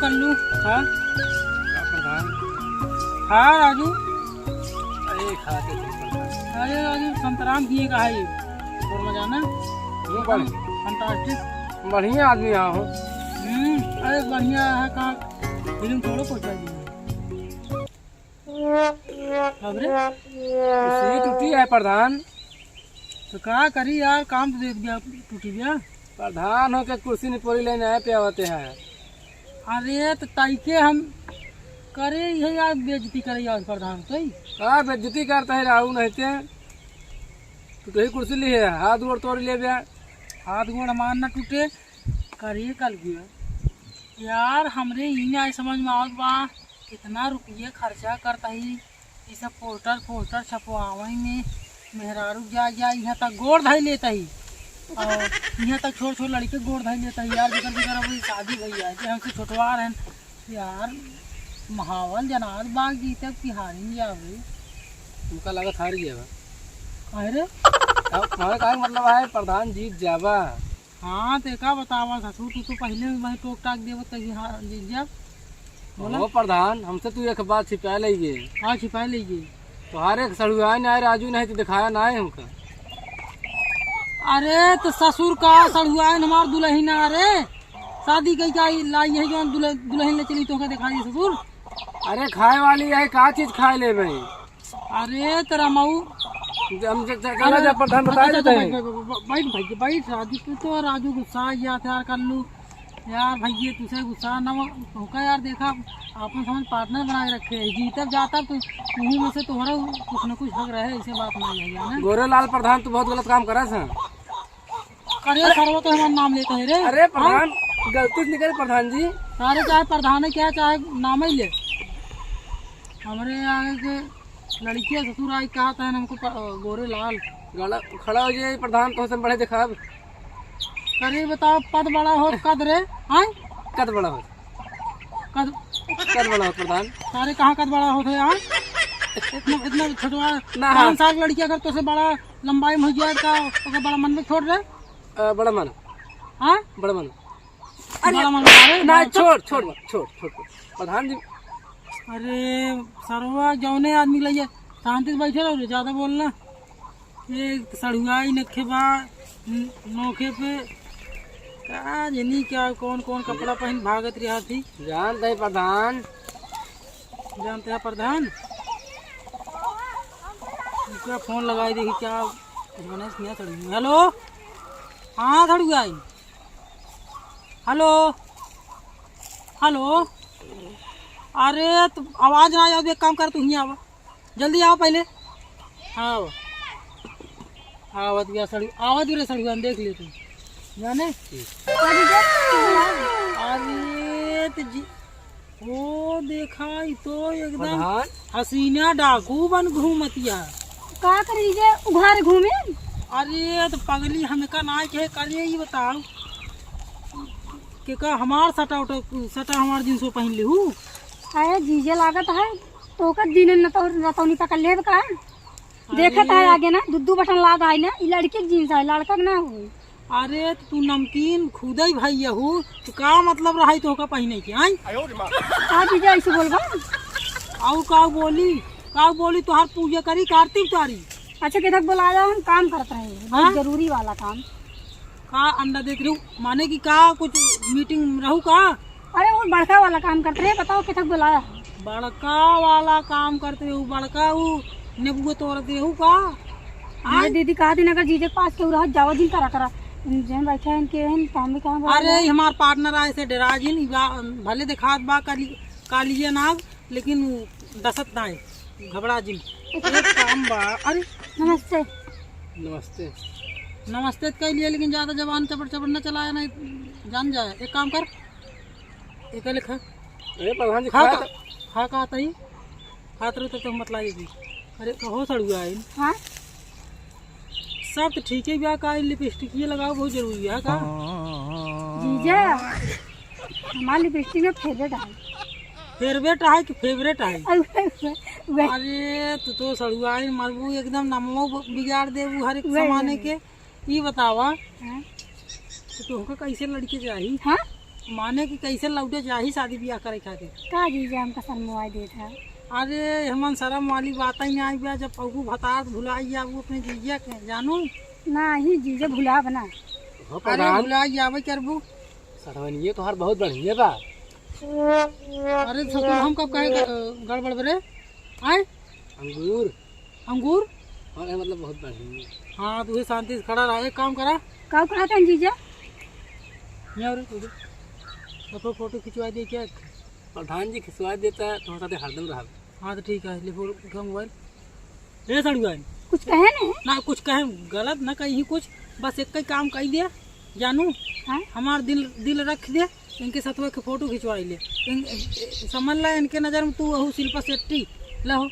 कर लूँ। खा प्रधान। खा राजू। अरे खाते थे। अरे राजू संतराम किए का है ये और मजा ना फंटास्टिक बढ़िया आदमी यहाँ हूँ। अरे बढ़िया है। कहाँ फिल्म थोड़ा पहुँचा दी अबरे इसलिए टूटी है प्रधान। तो क्या करी यार, काम तो दे दिया टूटी गया। प्रधान हो के कुर्सी ने पूरी लेने आए पे होते हैं। अरे तो ताइके हम करे यही यार, बेइज्जती करे यार प्रधान तो ही। हाँ बेइज्जती करता है राहु नहीं थे। तो ही कुर्सी ली है, हाथ गोड़ तोड़ ले गया। हाथ गोड़ हमार न टूटे करिए कल गया यार। हमरे ही नहीं समझ में आवत बा कितना रुपये खर्चा करता ही ये सब पोस्टर छपवावे में। मेहरारू जा यहाँ तक गोड़ धाई लेता ही और यहाँ तक छोट लड़के गोड़ धाई लेता ही यार। जिकर अभी शादी भैया है हमसे छोटवा रहे यार। महावल जनाज बाग जीते तिहारी नहीं आवे। तुमका लागत हार गया बा। अरे हमारा का मतलब है प्रधान जीत जावा। हाँ तो का बतावा ससुर तू पहले मैं टोक टाक देव तभी हाँ जीत जा। बोलो प्रधान हमसे तू एक बात छिपा लेंगे। हाँ छिपा लीजिए। तुम्हारे सड़ुआ नहीं राजू नहीं तो दिखाया ना है हमका। अरे तो ससुर का सड़ुआ हमार दुल्हन आ रे शादी कई का लाई है जो दुल्हन ले चली तो दिखा दी ससुर। अरे खाए वाली है का चीज खाए ले भाई। अरे तेरा मऊ प्रधान बता देते हैं। बैठ शादी पे तो राजू गुस्सा आ गया था यार। कर लू यार भैया तुझे गुस्सा न होगा यार। देखा अपन समझ पार्टनर बना के रखे जीतब जाता तो उन्हीं में से तुम्हारा कुछ न कुछ हक रहे। ऐसे बात नहीं है ना गोरेलाल प्रधान तू बहुत गलत काम करा था। करे सर्व तो हमारा नाम लेते हैं रे। अरे प्रधान गलती से निकल प्रधान जी। सारे चाहे प्रधान है क्या चाहे नाम ही ले। हमारे आगे के लड़कियां ससुर आई कहा था हमको गोरे लाल खड़ा हो जाए प्रधान तो से बड़े दिखा। करे बताओ पद बड़ा हो कद रे आए कद बड़ा हो प्रधान। सारे कहाँ कद बड़ा होते यार। इतना छोटवा ना 5 साल लड़की अगर तो से बड़ा लंबाई में हो जाए का बड़ा मन में छोड़ रहे। बड़ा मन। हाँ बड़ा मन। बड़ा मन ना छोड़ प्रधान जी। अरे सरवा जौने आदमी लइए शांति से बैठे रहो ज्यादा बोलना। एक सड़ुआई नखे बा नोखे पे का जनी क्या कौन कौन कपड़ा पहन भागत रहा थी। जानते हैं प्रधान। जानते हैं प्रधान क्या फोन लगाई देखी क्या सड़ुआ। हेलो हाँ सड़ुआई हेलो हेलो। अरे तो आवाज ना आओ एक काम कर तू ही आवा जल्दी आओ पहले। हाँ आवत गया सड़ी आवत गिरे सड़ुआ देख ले तू जाने। अरे तो जी वो देखा तो एकदम हसीना डाकू बन घूमतिया का करीजे उघार घूमे। अरे तो पगली हमें का ना के करिए ये बताओ कि का हमार सटा हमार जिनसो पहन ले हूँ। अरे जीजे लागत है तो का दिन न तो रतौनी पकड़ ले का देखत है आगे ना दुद्दू बटन लाग आई ना ई लड़के के जींस है लड़का के ना हो। अरे तो तू नमकीन खुद ही भैया हो तो का मतलब रहा तो का पहने के आई का जीजे ऐसे बोलबा आउ का बोली तोहार पूजा करी कार्तिक तारी। अच्छा के तक बुलाया हम काम करते हैं बहुत जरूरी वाला काम। का अंडा देख रही हूँ माने की का कुछ मीटिंग रहू का। अरे वो बड़का वाला काम करते हैं बताओ के तक बुलाया। बड़का वाला काम करते हो बड़का वो नेबुआ तोड़ दे का। अरे दीदी कहा थी अगर जीजे के पास के रहा जावा दिन करा जन बैठे हैं इनके काम भी काम। अरे हमार पार्टनर आए से डराजिन भले दिखात बा कालिए नाग लेकिन दसत ना घबरा जिन एक काम बा। अरे नमस्ते नमस्ते नमस्ते कह लिए लेकिन ज्यादा जबान चपड़ न चलाया नहीं जान जाए। एक काम कर एक लिखा। अरे प्रधान जी खा का तही खात रहो तो मत लाइए। अरे कहो सड़ुआ है। हाँ सब तो ठीक है ब्याह का लिपस्टिक ये लगाओ बहुत जरूरी है का। जीजे हमारी लिपस्टिक में फेवरेट है कि फेवरेट है। अरे तो सड़ुआ मरबू एकदम नमो बिगाड़ दे हर एक जमाने के। ये बतावा तो तुमको कैसे लड़की चाहिए। हाँ माने कि कैसे लौटे जाही शादी ब्याह करे खातिर। का जीजा हमका शर्मवाई देता है। अरे हमन शर्म वाली बात ही नहीं आई बा, जब पगू भतार भुलाई आबू अपने जीजा के जानू। ना ही जीजा भुला बना। हो अरे प्रधान भुलाई आवे करबू। सड़वनिए तोहार बहुत बढ़िया बा। अरे ससुर हम कब कहे गड़बड़ बरे आए अंगूर अंगूर। और है मतलब बहुत बढ़िया। हाँ तू शांति से खड़ा रहा, एक काम करा कब कहा था जीजा? यहाँ रे तो फोटो खिंचवा दे क्या। प्रधान जी खिंचवा देता है तो साथे हरदम रहा। हाँ तो ठीक है, ले फोटो मोबाइल ले सड़ुआ कुछ कहे नहीं? ना कुछ कहे गलत ना कही कुछ, बस एक ही काम कर दिया जानू। हाँ? हमार दिल रख दे, इनके साथ के फोटो खिंचवाई ले। समझ ला इनके नजर में तू अहू शिल्पा शेट्टी लो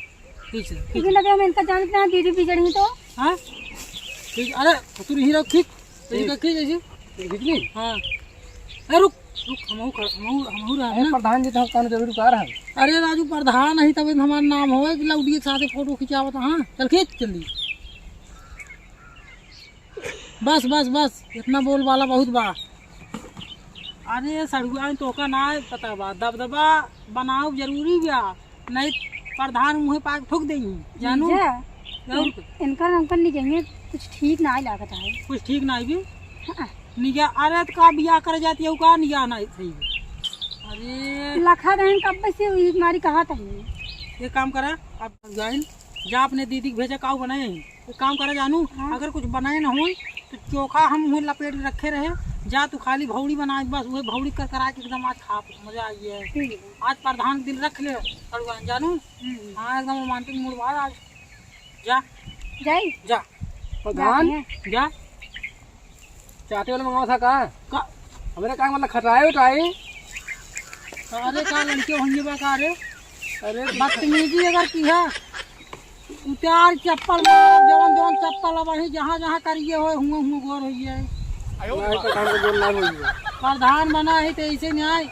खींच ले। लेकिन अगर हम इनका जानते हैं दीदी बिगड़ी तो हाँ खींच। अरे तू हीरो खींच खींच ऐसी खिंचनी। हाँ अरे रुक रुक हमहू रहा है ना। प्रधान जी तो कौन जरूरी कार है। अरे राजू प्रधान नहीं तब हमारा नाम हो कि लौडिए के साथ फोटो खिंचावत। हाँ चल खींच जल्दी। बस बस बस इतना बोल वाला बहुत बा। अरे सड़ुआ तो का ना पता बा, दबदबा बनाओ जरूरी बा, नहीं प्रधान मुँह पाक ठोक देंगी जानू। जीजा इनका हमका निकलेंगे कुछ ठीक ना लागत है। कुछ ठीक ना भी हाँ। निगा। अरे तो का बियाह कर जाती है का निगा ना सही। अरे लखा बहन कब से हुई हमारी कहा था। ये काम करा आप जाइन जा अपने दीदी के भेजा काऊ बनाए। एक काम करा जानू। हाँ। अगर कुछ बनाए ना हो तो चोखा हम मुँह लपेट के रखे रहे, जा तू खाली भौड़ी बनाए बस वही भौड़ी कर करा के एकदम आज खा मजा आई है। आज प्रधान के दिल रख ले सड़ुआन जानू। हाँ एकदम रोमांटिक मूड बाहर आज। जा जाई जा प्रधान जा चाटे वाला मंगवा था का का। हमारे का मतलब खटाए उठाए। अरे का लड़के होंगे बा का। अरे अरे बदतमीजी अगर की है उतार चप्पल मारो, जवन जवन चप्पल अब वही जहाँ जहाँ करिए हो हुए गोर होइए। प्रधान को बोलना होगा। प्रधान बना है तो ऐसे न्याय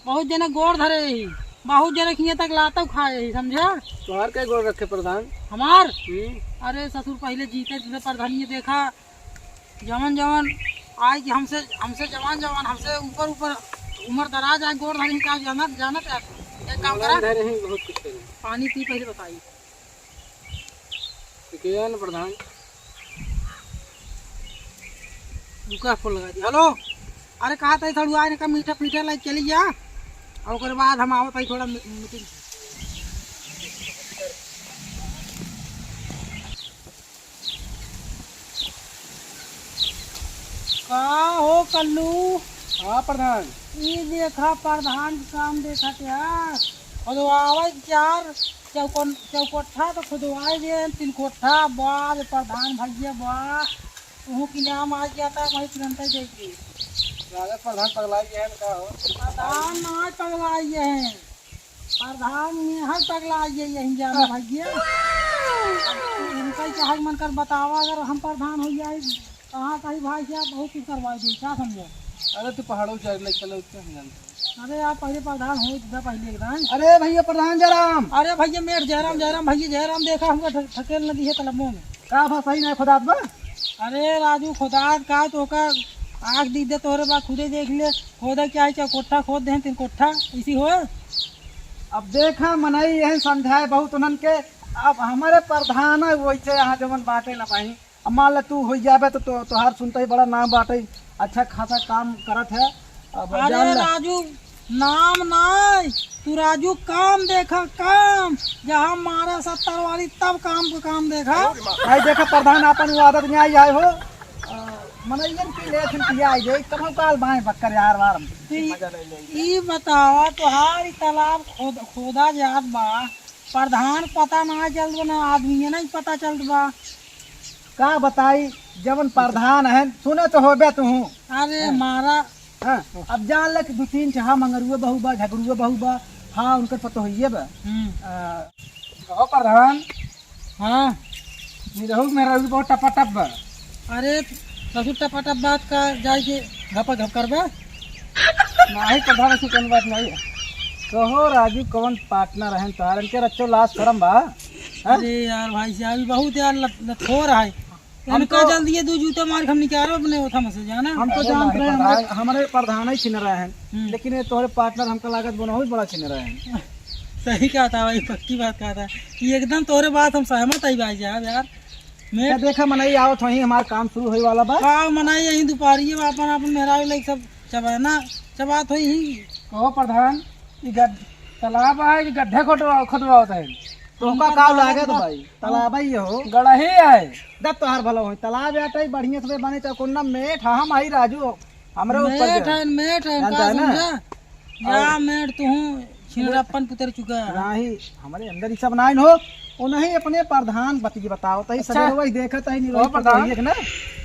बहुत जने गोर धरे ही, बहुत जने किए तक लाता खाए ही समझा। तोहार के गोल रखे प्रधान। हमार अरे ससुर पहले जीते थे प्रधानी देखा जवन जवन आए कि हमसे हमसे जवान जवान हमसे ऊपर ऊपर उम्र दराज आए गोर धरे का जानत जानत है। एक काम करा बहुत कुछ करें। पानी पी पहले बताइए। ठीक है ना प्रधान। रुका फोन लगा दी। हेलो अरे कहा था थोड़ा आए का मीठा पीठा लाइक चली जा और उसके बाद हम आवत है थोड़ा मीटिंग। का हो कल्लू। हाँ प्रधान। ये देखा प्रधान काम देखा क्या खुदवावे चार चौकोठा तो खुदवाए दे 3 कोठा बाद प्रधान भैया वाह तू की नाम आ जाता वही तुरंत ही देखिए। राजा प्रधान पगलाई है का हो। प्रधान ना पगलाई है, प्रधान में हर पगलाई है यही जाना भैया। इनका ही चाहे मन कर बतावा अगर हम प्रधान हो जाए कहाँ कहीं भाई साहब बहुत कुछ करवा दी क्या समझो। अरे तू पहाड़ों चढ़ ले चलो उसके हम जानते। अरे आप पहले प्रधान हो इधर पहले एकदम। अरे भैया प्रधान जयराम। अरे भैया मेर जयराम जयराम भैया जयराम देखा हमको ठकेल नदी है तलम्बों में। का बा सही नहीं खुदा बा। अरे राजू खुदा का तो का आँख दिख दे तोहरे बात खुदे देख ले खोदा क्या है कोठा खोद दे 3 कोठा इसी हो। अब देखा मनई यही समझाए बहुत उन्हन के। अब हमारे प्रधान है वैसे यहाँ जवन बाटे ना पाई। अब मान ला तू हो जाबे तो तोहार सुनते ही बड़ा नाम बाटे अच्छा खासा काम करत है। अब अरे जान ला। राजू नाम नहीं तू राजू काम देखा काम जहाँ मारा 70 वाली तब काम देखा। भाई देखा प्रधान अपन वो आदत में आई आए हो मनइयन के ले फिर पिया आई जाए कब काल बाएं बक्कर यार वार मजा ले ले। ई बतावा तोहार तालाब खोदा जात बा प्रधान पता ना चलत बा ना आदमी नहीं पता चलत बा। का बताई जवन प्रधान है सुने तो होबे तू। अरे मारा हाँ अब जान ले कि 2-3 चाह मंगरुए बहु बा झगड़ुए बहु बा। हाँ उनकर पतो होइए बा। कहो प्रधान। हाँ निरहु मेरा भी बहुत टपा बा। अरे ससुर टपाटप बात का जाए के घपा घप करबा नहीं प्रधान ऐसी कौन बात नहीं है। कहो राजू कौन पार्टनर है तारन के रच्चो लास्ट शर्म बा। अरे यार भाई साहब बहुत यार लथोर है हमका जल्दी ये दो जूते मार के हम निकाल अपने ओथा में से जाना। हम तो जानते हैं हमारे प्रधान ही छिन रहे हैं, लेकिन ये तुम्हारे पार्टनर हमका लागत बहुत बड़ा छिन रहे हैं। सही कहा था भाई, पक्की बात कहा था ये एकदम तोरे बात हम सहमत है भाई साहब यार। मैं देखा मनई आवत वहीं हमारा काम शुरू होने वाला बा। हाँ मनाई यही दोपहरी अपन अपन मेहरारू लाइक सब चबाना चबात हो ही। कहो प्रधान ये तालाब है कि गड्ढे खोदवाओ है? तुमका का लागत भाई तालाब ही हो गड़ा ही है। दब तोहार भला हो तालाब आटे बढ़िया से बने तो कोन्ना मेठ हम आई राजू हमरे ऊपर मेट है जानता है ना? या मेट तू छिनरप्पन पुतर चुका है। नहीं हमारे अंदर ही सब नाइन हो वो नहीं अपने प्रधान बती बताओ तही सवेरे वही देखत है नहीं प्रधान ना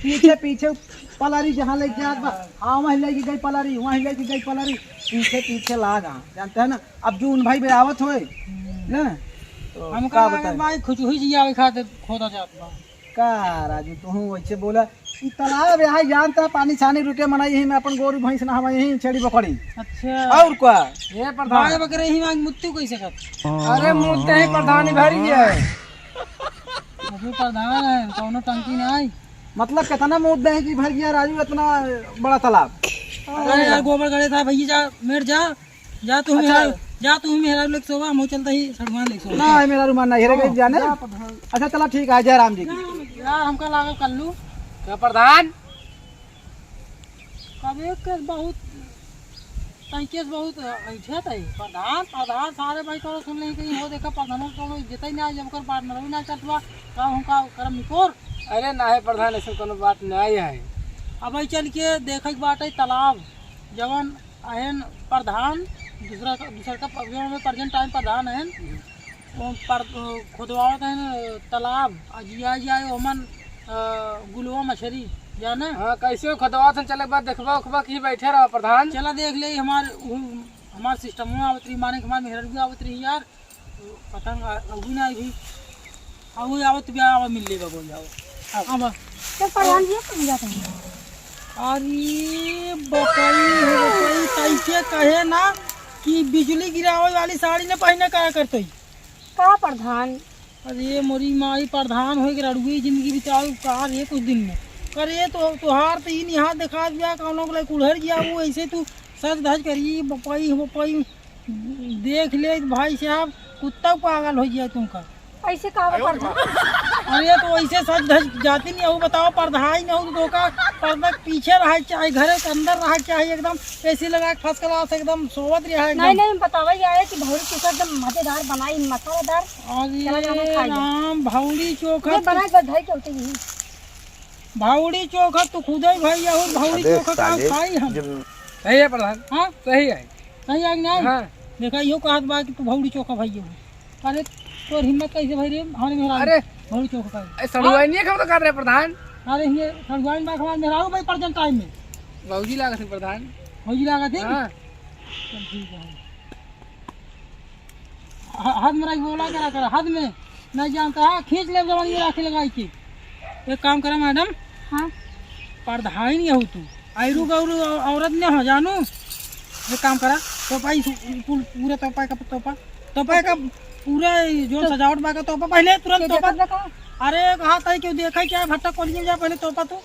पीछे पीछे पलारी जहाँ ले जात बा हाँ वहीं लेके गई पलारी वहीं लेके गई पलारी पीछे पीछे लागा जानते हैं ना। अब जून भाई बेरावत होए ना तो हम का का बताए भाई खुश हुई जी आवे खातिर खोदा जात बा। का राजू तू वैसे बोला ई तालाब यहाँ जानता है पानी छानी रुके मनाई यही में अपन गोरू भैंस नहावा यही छेड़ी पकड़ी अच्छा और क्या ये प्रधान भाई बकरे ही मांग मुत्तू कैसे कर। अरे मुद्दे ही प्रधान भरी है। अभी प्रधान है कौनो टंकी नहीं आई। मतलब कितना मुद्दे है कि भर गया राजू इतना बड़ा तालाब। अरे यार गोबर गड़े था भैया जा मेर जा तू मेरा लेके सोवा हम चलता ही सड़वान लेके सोवा। ना मेरा रुमान नहीं हेरे जाने। अच्छा चला ठीक है जय राम जी की। यार हमका लागा कल्लू क्या प्रधान कभी केस बहुत केस बहुत ऐठे थे प्रधान सारे भाई करो सुन ले कहीं हो देखा प्रधानों को इज्जत ही ना जब कर पार्टनर भी ना चलवा का हमका करम निकोर। अरे ना है प्रधान ऐसा कोनो बात नहीं है। अब भाई चल के देखे बाटे तालाब जवन अहन प्रधान दूसरा का में प्रजेंट टाइम प्रधान है खुदवावत है तालाब जिया ओमन गुलवा मछली जाना। हाँ कैसे खोदवा चले बाद देखबा उखबा की बैठे रहो प्रधान। चला देख ले हमार सिस्टम में आवत रही माने हमारे मेहर भी आवत रही यार पतंग अभी ना भी अभी आवत भी आवा मिल लेगा बोल जाओ। अब तो प्रधान जी कब जाते हैं? अरे बकई कैसे कहे ना कि बिजली गिरावे वाली साड़ी ने पहने क्या करते का प्रधान? अरे मोरी माई प्रधान हो रड़ुई जिंदगी बिताऊ कार ये कुछ दिन में करे तो तुहार तो इन यहाँ दिखा दिया कौनों को कुल्हर गया वो ऐसे तू सच धज करी बपाई देख ले भाई साहब कुत्ता पागल हो गया तुमका ऐसे कहा प्रधान? अरे तो ऐसे सच धज जाती नहीं हो बताओ पर्दाई नहीं हो तो का पर्दा पीछे रहा चाहे घर के अंदर रहा चाहे एकदम एसी लगा के फर्स्ट क्लास एकदम सोवत रहा नहीं नहीं बतावा जाए कि भौरी चोखा एकदम मजेदार बनाई मसालेदार। अरे राम भावड़ी चोखा बनाए गड्ढाई के होते ही भावड़ी चोखा तो खुद ही भाई हो भावड़ी चोखा का खाई हम। सही है प्रधान। हाँ सही है सही आग नहीं। हाँ देखा यो कहत बा कि तू भावड़ी चोखा भाई हो। अरे तोर हिम्मत कैसे भाई रे हमारे मेहरा अरे भावड़ी चोखा खाई। सड़ुआई नहीं खबर तो कर रहे प्रधान। अरे ये सड़वाइन बा हमारे मेहरा भाई प्रेजेंट टाइम में बाबूजी लगा थे प्रधान। हो जी लगा थी हाँ चल ठीक है। हाथ में रख बोला करा हाथ में नहीं जानता है खींच ले जवानी में राखी लगाई की। एक काम करा मैडम हाँ पर्दाई नहीं हो तू आयरू गौरू औरत नहीं हो जानू। एक काम करा तोपाई पूरे तोपाई का पूरा जो सजावट बा का तोपा पहले तुरंत तोपा। अरे कहा था क्यों देखा क्या भट्टा कॉलेज में जा पहले तोपा तो